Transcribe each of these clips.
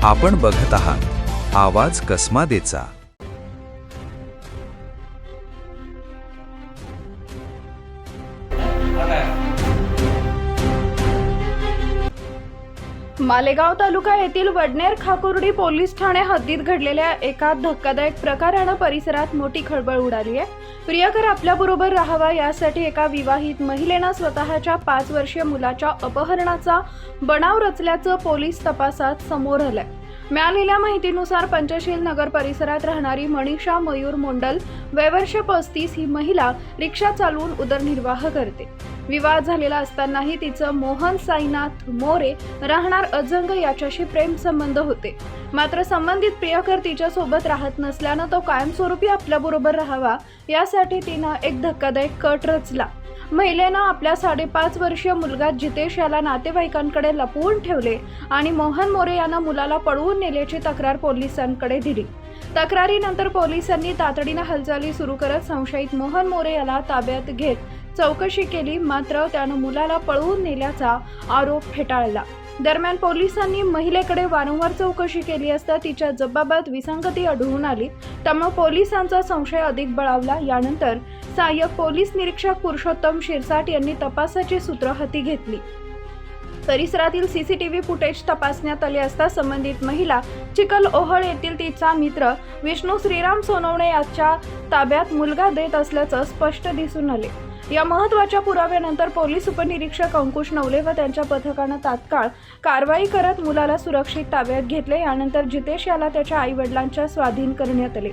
आपण बघत आहात आवाज कसमादेचा। मालेगाव तालुका येथील वडनेर खाकुर्डी पोलीस ठाणे हद्दीत घडलेल्या एका धक्कादायक प्रकाराने परिसरात मोठी खळबळ उडाली आहे। प्रियकर आपल्याबरोबर राहावा यासाठी एका विवाहित महिलेने स्वतःच्या 5 वर्षीय मुलाच्या अपहरणाचा बनाव रचल्याचं पोलीस तपासात समोर आलंय। मिळालेल्या माहितीनुसार पंचशील नगर परिसरात राहणारी मनीषा मयूर मोंडल वय वर्ष 35 ही महिला रिक्षा चालवून उदरनिर्वाह करते। विवाह झालेला असतानाही तिचं मोहन साईनाथ मोरे राहणार अजंग याच्याशी प्रेम संबंध होते। मात्र संबंधित प्रियकर तिच्या सोबत राहत नसल्यानं तो कायमस्वरूपी आपल्याबरोबर राहावा यासाठी तिनं एक धक्कादायक कट रचला। महिलेनं आपल्या 5.5 वर्षीय मुलगा जितेश याला नातेवाईकांकडे लपवून ठेवले आणि मोहन मोरे यानं मुलाला पळवून नेल्याची तक्रार पोलिसांकडे दिली। तक्रारीनंतर पोलिसांनी तातडीनं हालचाली सुरू करत संशयित मोहन मोरे याला ताब्यात घेत चौकशी केली, मात्र त्यानं मुलाला पळवून नेल्याचा आरोप फेटाळला। दरम्यान पोलिसांनी महिलेकडे वारंवार चौकशी केली असता तिच्या जबाबात विसंगती आढळून आली, त्यामुळे पोलिसांचा संशय अधिक बळावला। यानंतर सहाय्यक पोलीस निरीक्षक पुरुषोत्तम शिरसाट यांनी तपासाची सूत्र हाती घेतली। परिसरातील सीसीटीव्ही फुटेज तपासण्यात आले असता संबंधित महिला चिखल ओहळ येथील तिचा मित्र विष्णू श्रीराम सोनवणे याच्या ताब्यात मुलगा देत असल्याचं स्पष्ट दिसून आले। या महत्त्वाच्या पुराव्यानंतर पोलीस उपनिरीक्षक अंकुश नवले व त्यांच्या पथकाने तात्काळ कारवाई करत मुलाला सुरक्षित ताब्यात घेतले। यानंतर जितेश याला त्याच्या आई-वडिलांच्या स्वाधीन करण्यात आले।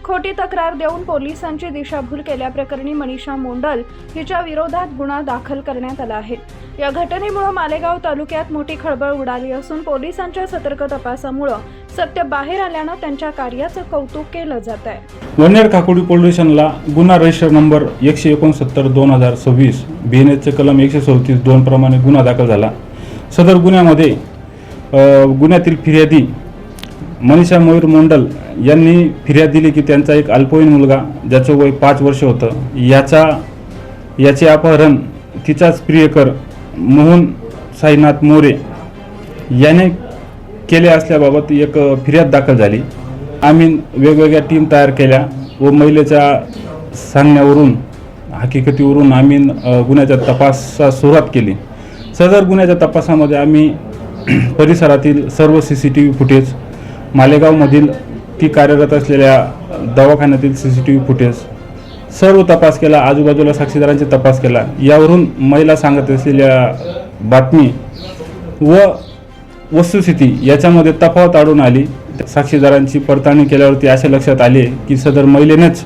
खोटी तक्रार देऊन पोलिसांची दिशाभूल केल्याप्रकरणी मनीषा मोंडल हिच्या विरोधात गुन्हा दाखल करण्यात आला आहे। या घटनेमुळे मालेगाव तालुक्यात मोठी खळबळ उडाली असून पोलिसांच्या सतर्क तपासामुळे सत्य बाहेर आल्यानं त्यांच्या कार्याचं कौतुक केलं जात आहे। वडनेर खाकुर्डी पोलीस स्टेशनला गुन्हा रजिस्टर नंबर 169/2026 BNSचे कलम 134(2) प्रमाणे गुन्हा दाखल झाला। सदर गुन्ह्यामध्ये गुन्ह्यातील फिर्यादी मनीषा मयूर मोंडल यांनी फिर्याद दिली की त्यांचा एक अल्पवयीन मुलगा ज्याचे वय 5 वर्ष होतं याचे अपहरण तिचाच प्रियकर मोहन साईनाथ मोरे याने केले असल्याबाबत एक फिर्याद दाखल झाली। आम्ही वेगवेगळ्या टीम तयार केल्या व महिलेच्या सांगण्यावरून हकीकतीवरून आम्ही गुन्ह्याच्या तपासास सुरुवात केली। सदर गुन्ह्याच्या तपासामध्ये आम्ही परिसरातील सर्व CCTV फुटेज, मालेगावमधील ती कार्यरत असलेल्या दवाखान्यातील CCTV फुटेज सर्व तपास केला, आजूबाजूला साक्षीदारांचे तपास केला। यावरून महिला सांगत असलेल्या बातमी व वस्तुस्थिती याच्यामध्ये तफावत आढळून आली। साक्षीदारांची पडताळणी केल्यावरती असे लक्षात आले की सदर महिलेनेच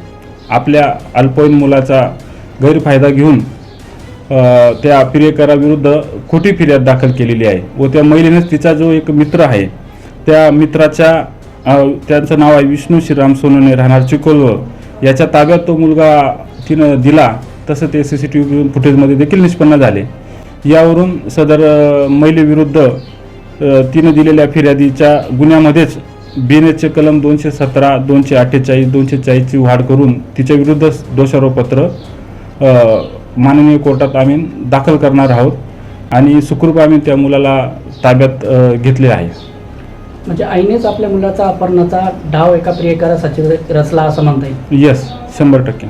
आपल्या अल्पवयीन मुलाचा गैरफायदा घेऊन त्या प्रियकराविरुद्ध खोटी फिर्याद दाखल केलेली आहे व त्या महिलेनेच तिचा जो एक मित्र आहे त्या त्यांचं नाव आहे विष्णू श्रीराम सोनवणे राहणार चिखोलव याच्या ताब्यात तो मुलगा तिनं दिला, तसं ते CCTV फुटेजमध्ये देखील निष्पन्न झाले। यावरून सदर महिलेविरुद्ध तिने दिलेल्या फिर्यादीच्या गुन्ह्यामध्येच BNSचे कलम 217, 248, 240 ची वाढ करून तिच्या विरुद्ध दोषारोपपत्र माननीय कोर्टात आम्ही दाखल करणार आहोत आणि सुखरूप आम्ही त्या मुलाला ताब्यात घेतले आहे। म्हणजे आईनेच आपल्या मुलाचा अपहरणाचा डाव एका प्रियकरासाठी रचला असं म्हणता येईल? यस, 100%।